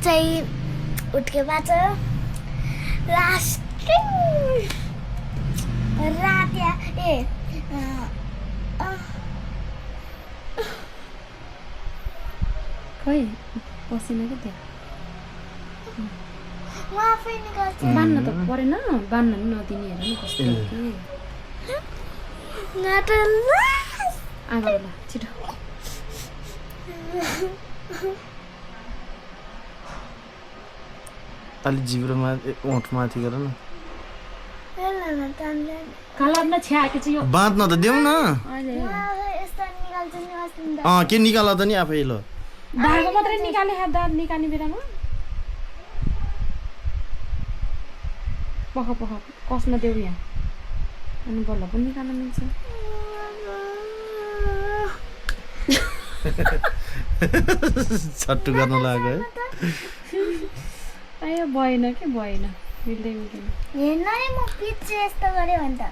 चाहिँ उठ्के बाद लास्ट रात खै पसिना के त्यो म आफै निकाल्छु बान्न त परेन बान्न नि नदिने हेर नि कस्तो आगो ल छिटो अलि जिब्रोमा ओठ माथि गर न काला न छ्याके चाहिँ यो बाँध्न त देऊ न अहिले के निकाल त नि आफै ल धागो मात्रै निकाले दाँत निकाल्ने बेलामा पख कस्न देऊ यहाँ अनि बल्ल पनि निकाल्न मिल्छ छट्टु गर्न लाग्यो है आयो भएन कि भएन मिल्दै मिल्दैन हेर्न है म पिच यस्तो गरे भने त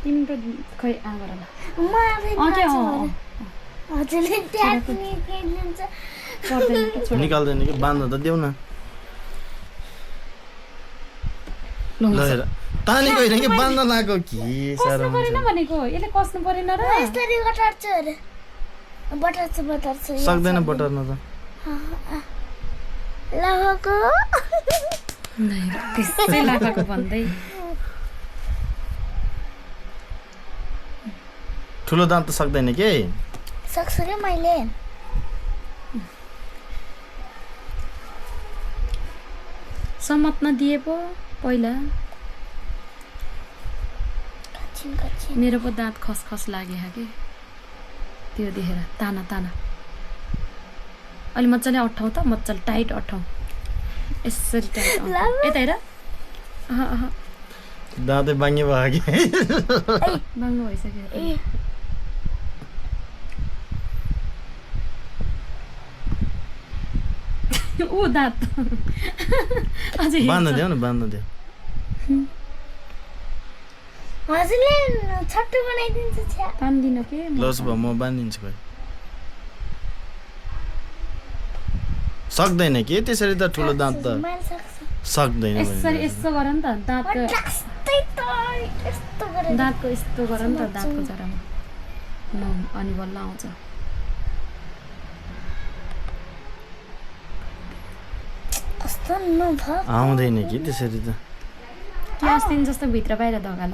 तिम्रो खै आगर ल म आफै हजुरले ट्याप निकालिदिन्छ पर्दैन कि छोड निकाल्दैन कि बाँध्न त देऊ न ल हेर तानी गइन कि बाँध्न लाग्यो कि साह्रो कस्नु परेन भनेको यसले कस्नु परेन र यसरी बटार्छु अरे बटार्छु सक्दैन बटर्न त लाखको त्यसै लाखाको भन्दै ठुलो दाँत त सक्दैन के सक्छु रे मैले समात्न दिए पो पहिला मेरो पो दाँत खसखस लाग्यो कि त्यो देखेर ताना अलि मजाले अठाउँ त मजाले टाइट अठाउँ यसरी टाइट यता हेर दाँतै बाङ्गे भयो कि बाङ्गो भइसक्यो ऊ दाँत अझै बाँध्न देऊ न बाँध्न देऊ हजुरले छट्टु बनाइदिन्छ छ्या तान्दिन के लस भयो म बाँधिदिन्छु भाइ सक्दैन के त्यसरी त ठुलो दाँत त मैले सक्छु सक्दैन यसरी यस्तो गर नि त दाँतको यस्तै त यस्तो गरे दाँतको यस्तो गर नि त दाँतको जरामा अनि बल्ल आउँछ कस्तो नभयो आउँदैन कि त्यसरी त के अस्ति जस्तो भित्र बाहिर धगा ल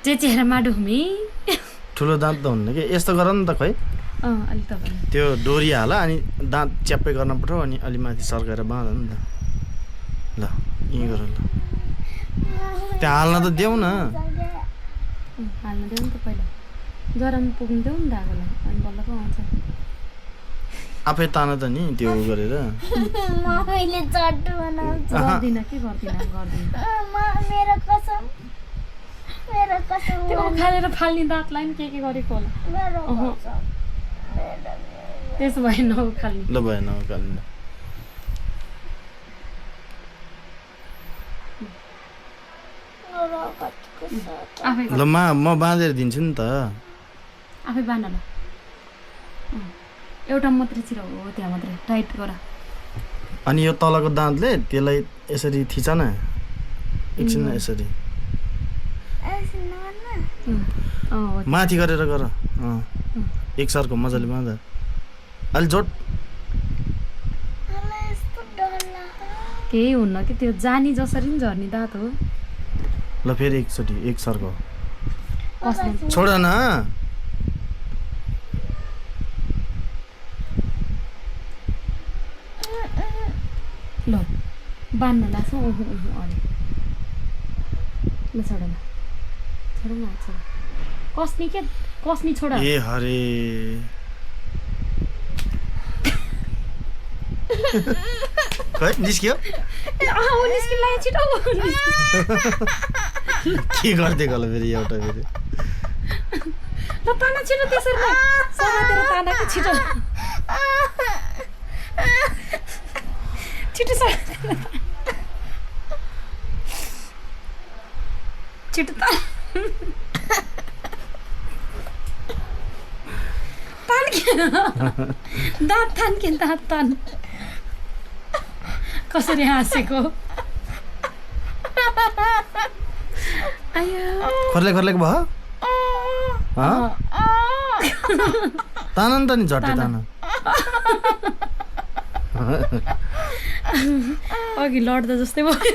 चेचेरमा ढुमी ठुलो दाँत त हुन्न कि यस्तो गर नि त खै अलिक तपाईँ त्यो डोरी हाल अनि दाँत च्याप्पै गर्न पठाऊ अनि अलि माथि सर्काएर बाँध नि त ल यहीँ गर ल त्यहाँ हाल्न त देऊ न हाल्न देऊ नि त पहिला जरामा पुग्नु देऊ नि धागोलाई अनि बल्ल पो आउँछ आफै तान त नि त्यो गरेर मैले चट्टु बनाउँछु गर्दिनँ के गर्दिनँ मेरो कसम त्यो उखालेर फाल्ने दाँतलाई पनि के गरेको होला मेरो अहँ। कसम त्यसो भए नउखाल्ने ल भएन उकाल्नु आफै ल म बाँधेर दिन्छु नि त आफै बाँध ल एउटा मात्रै चिरा हो त्यहाँ मात्रै टाइट गर अनि यो तलको दाँतले त्यसलाई यसरी थिच न एकछिन यसरी माथि गरेर गर एकसरको मजाले बाँध अलि जोड केही हुन्न कि त्यो जानी जसरी नि झर्ने दाँत हो ल फेरि एकचोटि एकसरको कसले छोड न ल बाँध्न लाग्छ अरे ल छोड न छोड न छोड कस्नी के कस्नी छोड ए हरे खै निस्क्यो निस्किला छिटो के गरिदिएको होला फेरि एउटा फेरि ल ताना छिटो त्यसरी नै समातेर तानाको छिटो छिटो छिटो तानी दाँत तान के दाँत तान कसरी हाँसेको आयो खर्ले खर्लेको भयो तान नि त नि झट्टै तान अघि लड्दा जस्तै भयो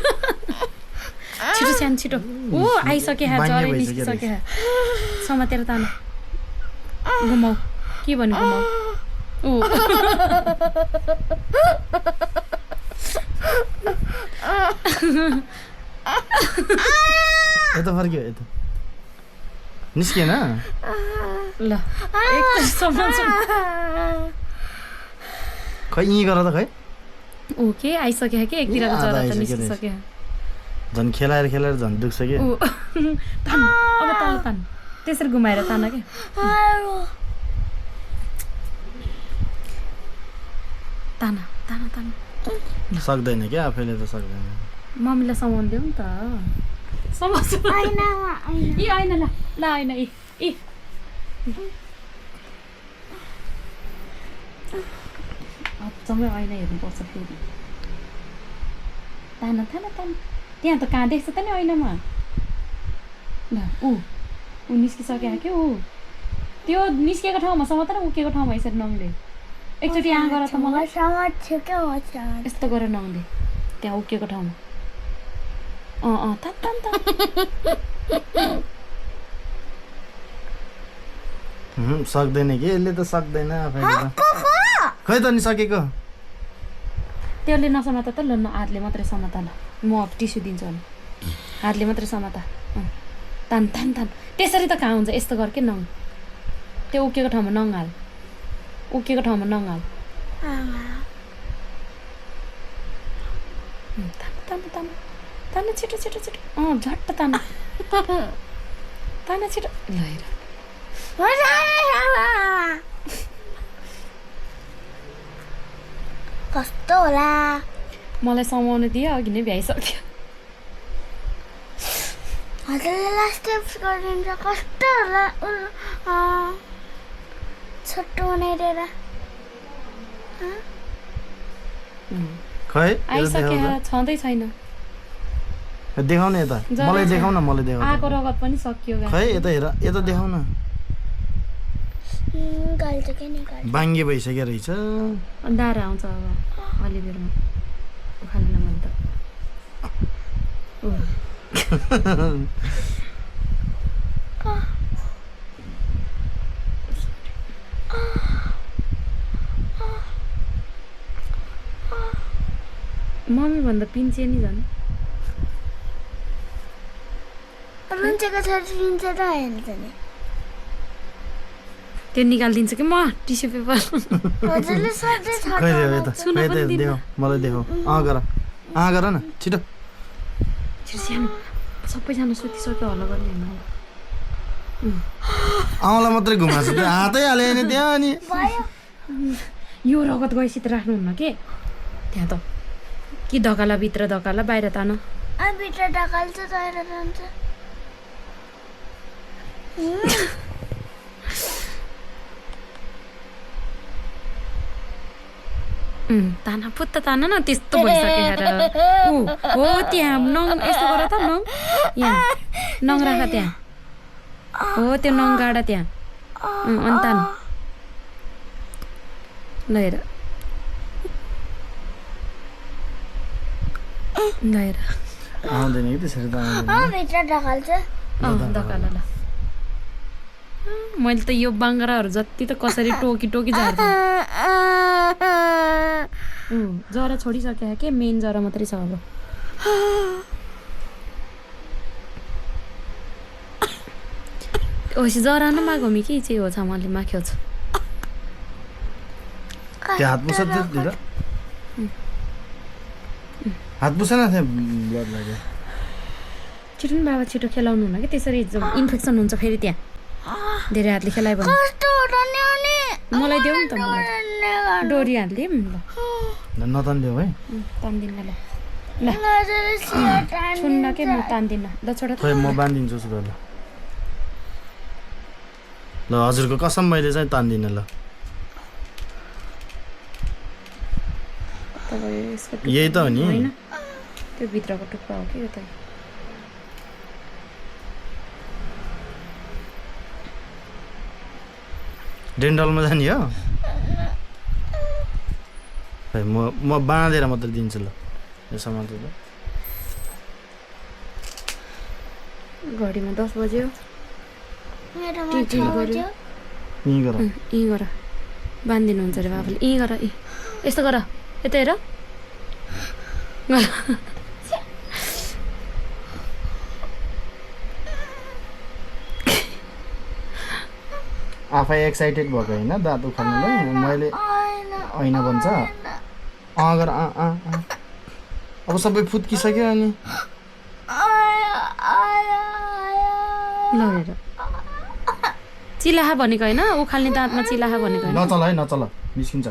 छिटो सानो छिटो ओ आइसके जरे निस्किसके समातेर तान घुमाउ के भन्नु घुमाउ ऊ यता फर्क्यो यता निस्किएन ल एक सम्मान खै यहीँ गर त खै ओके आइसक्यो कि एकतिरको जरा त निस्किसक्यो झन् खेलाएर खेलाएर झन् दुख्छ कि तान अब तल तान त्यसरी घुमाएर तान के तान तान तान सक्दैन क्या आफैले त सक्दैन मम्मीलाई समाउँदियो नि त समाउँछु ऐनामा ऐना ए ऐना ल ल ऐना ए अचम्मै ऐना हेर्नुपर्छ फेरि तान तान तान त्यहाँ त कहाँ देख्छ त नि ऐनामा ल ऊ निस्किसक्यो के ऊ त्यो निस्केको ठाउँमा समात न उकेको ठाउँमा यसरी नङले एकचोटि यहाँ गर त मलाई समात्यो क्या हो समात्यो यस्तो गरेर नङले त्यहाँ उकेको ठाउँमा तान तान तान सक्दैन कि यसले त सक्दैन आफैले त खै त नि सकेको त्यसले नसमात त ल हातले मात्रै समात ल म टिस्यु दिन्छु अनि हातले मात्रै समात तान तान तान त्यसरी त कहाँ हुन्छ यस्तो गर के नङ त्यो उकेको ठाउँमा नङ हाल उकेको ठाउँमा नङ हाल तान तान तान तान छिटो छिटो छिटो झट्ट तान तान छिटो ल हेर कस्तो होला मलाई समाउनु दियो अघि नै भ्याइसक्यो हजुरले लास्ट स्टेप्स गरिदिन्छ कस्तो होला छोटो बनाइदिएर खै आइसक्यो छँदै छैन देखाउन यता मलाई देखाउ न मलाई देखाउ आएको रगत पनि सकियो खै यता हेर यता देखाउ न गाल्छ के नि गाल्छ बाङ्गे भइसक्यो रहेछ दारा आउँछ अब अलि बेरमा उखालेन भने त मम्मी भन्दा पिन्छे नि झन् रुन्चेको छ रुन्छ त हेर्छ नि त्यो निकालिदिन्छ कि म टिस्यु पेपर हजुरले सधैँ छ खै देऊ यता देऊ मलाई देखाउ गर गर न छिटो सानो सबैजना सुतिसक्यो होला गर्ने आउँला मात्रै घुमाएको छ हातै हाले नि त्यहाँ अनि यो रगत गएपछि त राख्नुहुन्न के त्यहाँ त कि धकाला भित्र धकाला बाहिर तान भित्र ढकाल्छ बाहिर जान्छ ताना पुत्त तान न त्यस्तो भइसक्यो हेर ऊ हो त्यहाँ नङ यस्तो गर त नङ यहाँ नङ राख त्यहाँ हो त्यो नङ गाडा त्यहाँ अनि तान ल हेर ल हेर आउँदैन कि त्यसरी त भित्र ढकाल्छ धकाला ल मैले त यो बाङ्गराहरू जति त कसरी टोकी टोकी झार्छु जरा छोडिसक्यो के मेन जरा मात्रै छ अब ओसी जरा न मागोमी कि चाहिँ हो छ मैले माख्यो छु त्यो हात पुछ त्यतिर हात पुछ न त्यहाँ ब्लड लाग्यो छिटो नि बाबा छिटो खेलाउनु हुन कि त्यसरी इन्फेक्सन हुन्छ फेरि त्यहाँ धेरै हातले खेलायो भने मलाई देऊ नि त मलाई डोरी हालिदिउँ ल नतान्देऊ है तान्दिनँ ल ल छुन्न के म तान्दिनँ ल छोडा खै म बाँधिदिन्छु उसको ल हजुरको कसम मैले चाहिँ तान्दिनँ ल भयो यसको यही त हो नि होइन त्यो भित्रको टुक्रा हो कि यो त डेन्टलमा जाने हो खै म बाँधेर मात्र दिन्छु ल यो सामान त घडीमा 10 बज्यो मेरोमा 6 बज्यो यहीँ गर यी गर बाँधिदिनुहुन्छ अरे बाबाले यी गर यी यस्तो गर यता हेर आफै एक्साइटेड भएको होइन दाँत उखाल्नुलाई मैले ऐना भन्छ गर अब सबै फुत्किसक्यो अनि ल हेर चिलाहा भनेको होइन उखाल्ने दाँतमा चिलाहा भनेको होइन नचल है नचल निस्किन्छ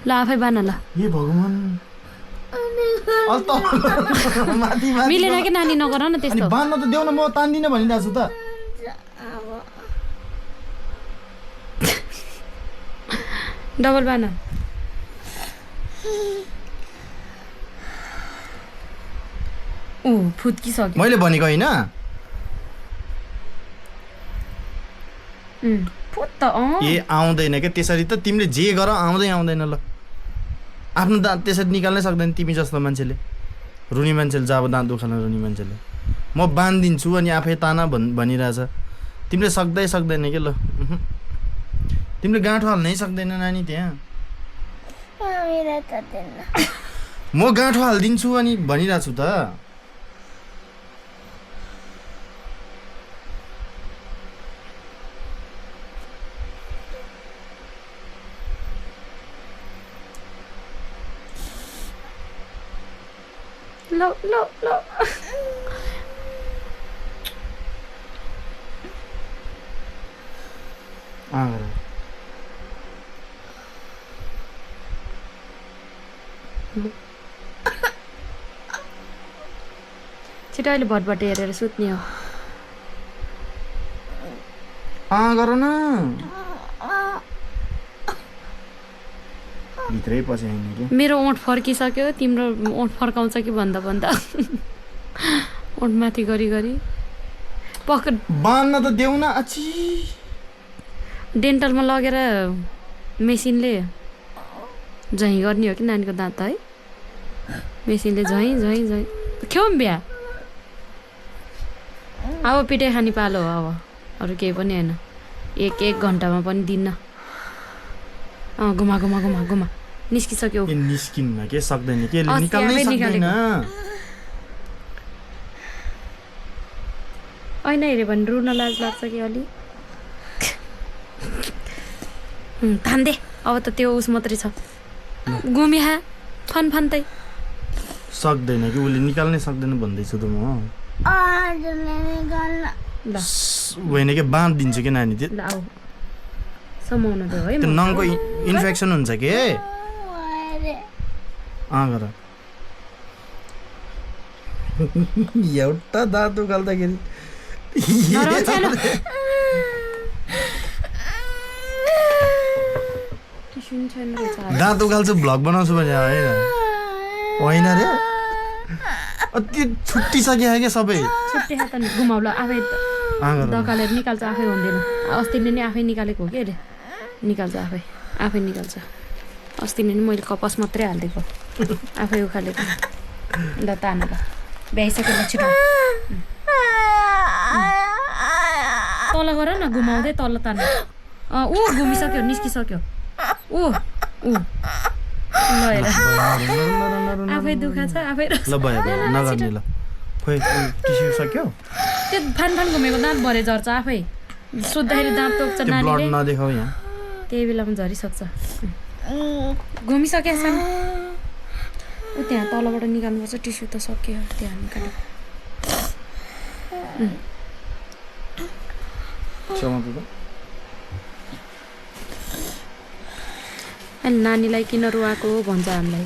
ल आफै बान ल ए भगवान माथि माथि मिलेन कि नानी नगर न अनि त्यस्तो बान्न त देऊ न म तान्दिनँ भनिरहेको छु त डबल बान ऊ फुत्किसक्यो मैले भनेको होइन फुत त ए आउँदैन क्या त्यसरी त तिमीले जे गर आउँदैन ल आफ्नो दाँत त्यसरी निकाल्नै सक्दैन तिमी जस्तो मान्छेले रुनी मान्छेले जब दाँत उखाल्न रुनी मान्छेले म बाँधिदिन्छु अनि आफै ताना भनिरहेछ तिमीले सक्दैन के ल तिमीले गाँठो हाल्नै सक्दैन नानी त्यहाँ म गाँठो हालिदिन्छु अनि भनिरहेको छु त लो छिटो अहिले भटभट हेरेर सुत्ने हो गर न भित्रै पछि होइन कि मेरो ओठ फर्किसक्यो तिम्रो ओठ फर्काउँछ कि भन्दा ओठ माथि गरी पकड बान्न त देऊ न अची डेन्टलमा लगेर मेसिनले झैँ गर्ने हो कि नानीको दाँत है मेसिनले झैँ खेउँ बिहा अब पिटाइ खाने पालो हो अब अरू केही पनि होइन एक घन्टामा पनि दिन्न घुमा निस्किसक्यो निस्किन्न के सक्दैन के निकाल्नै सक्दैन ऐना हेऱ्यो भने रुन लाज लाग्छ कि अलि थान्दे अब त त्यो उस मात्रै छ घुमिहा फनतै सक्दैन कि उसले निकाल्नै सक्दैन भन्दैछु त म होइन कि बाँधिदिन्छु कि नानी त्यो समाउन दे है त्यो नङको इन्फेक्सन हुन्छ के गर एउटा दाँत उकाल्दाखेरि दाँत उकाल्छु भ्लग बनाउँछु भने होइन रे त्यो छुट्टिसक्यो क्या सबै छुट्टिहा त घुमाउला आफै दकालेर निकाल्छ आफै हुँदैन अस्तिले नै आफै निकालेको हो कि अरे निकाल्छ आफै निकाल्छ अस्ति नै मैले कपस मात्रै हालिदिएको आफै उखालेको ल तान ल भ्याइसकेर छिटो तल गर न घुमाउँदै तल तान ऊ घुमिसक्यो निस्किसक्यो ऊ ल हेर आफै दुखा छ आफै ल भयो नगर्ने ल खोइ टिस्यु सक्यो त्यो फान घुमेको दाँत भरे झर्छ आफै सुत्दाखेरि दाँत तोक्छ नानीले नदेखाऊ यहाँ त्यही बेलामा झरिसक्छ घुमिसक्यो सानो ऊ त्यहाँ तलबाट निकाल्नुपर्छ टिस्यु त सक्यो त्यहाँ निकाल्यो अनि नानीलाई किन रुवाएको भन्छ हामीलाई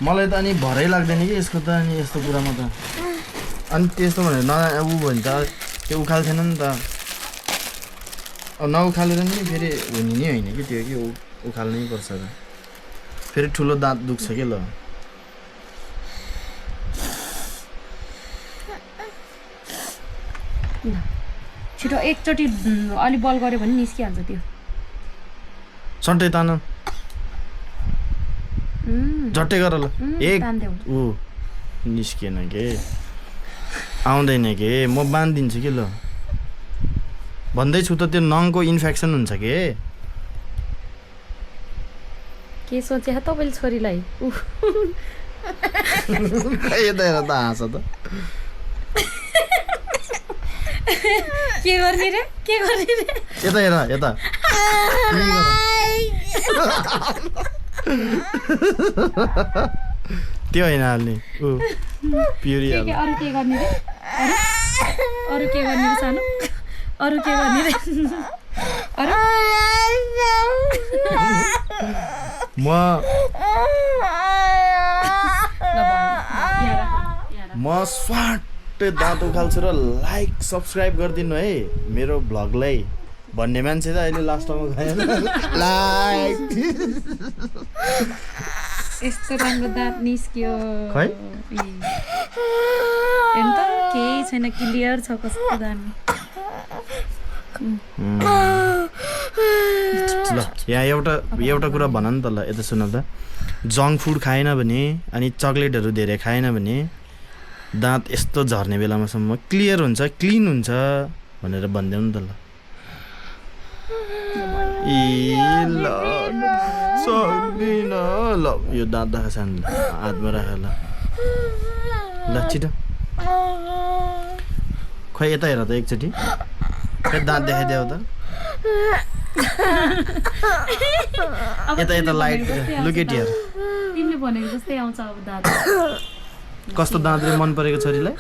मलाई त अनि भरै लाग्दैन कि यसको त अनि यस्तो कुरामा त अनि त्यस्तो भनेर ऊ भने त त्यो उखाल्थेन नि त अब नउखालेर नि फेरि हुने नै होइन कि त्यो कि उखाल्नै पर्छ र फेरि ठुलो दाँत दुख्छ के ल छिटो एकचोटि अलि बल गऱ्यो भने निस्किहाल्छ त्यो सट्टै तान झट्टै गर ल एक तान्देऊ ऊ निस्किएन के आउँदैन के म बाँधिदिन्छु कि ल भन्दैछु त त्यो नङको इन्फेक्सन हुन्छ के सोचे तपाईँले छोरीलाई यता हेर त हाँस त के गर्ने रे यता हेर यता त्यो होइन हाल्ने ऊ प्युरी हाल्ने अरू के गर्ने रे अरू के गर्ने रे सानो अरू के गर्ने रे म स्वाटै दाँत उखाल्छु र लाइक सब्सक्राइब गरिदिनु है मेरो भ्लगलाई भन्ने मान्छे त अहिले लास्टमा गएन लाइक यस्तो राम्रो दाँत निस्क्यो खै हेर्नु त केही छैन क्लियर छ कस्तो दामी ल यहाँ एउटा कुरा भन नि त ल यता सुन त जङ्क फुड खाएन भने अनि चक्लेटहरू धेरै खाएन भने दाँत यस्तो झर्ने बेलामासम्म क्लियर हुन्छ क्लिन हुन्छ भनेर भनिदेऊ नि त ल ए ल सक्दिन ल यो दाँत देखाएको छ नि हातमा राख ल छिटो खोइ यता हेर त एकचोटि खै दाँत देखाइदेऊ त यता लाइट लुकेट हेर तिमीले भनेको जस्तै आउँछ अब दाँत कस्तो दाँतले मन परेको छोरीलाई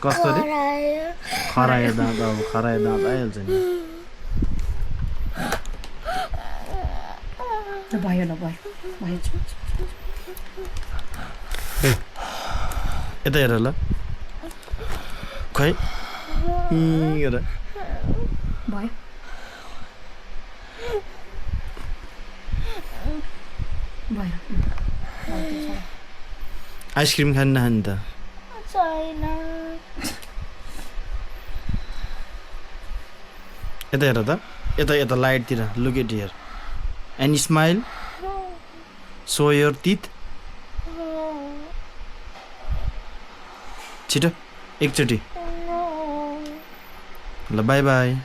कस्तो रे खरायो दाँत अब खरायो दाँत आइहाल्छ नि भयो यता हेर ल खै हेर भयो आइसक्रिम खानु नखाने त छैन यता हेर त यता लाइटतिर look at here and smile so your teeth छिटो एकचोटि ल बाई बाई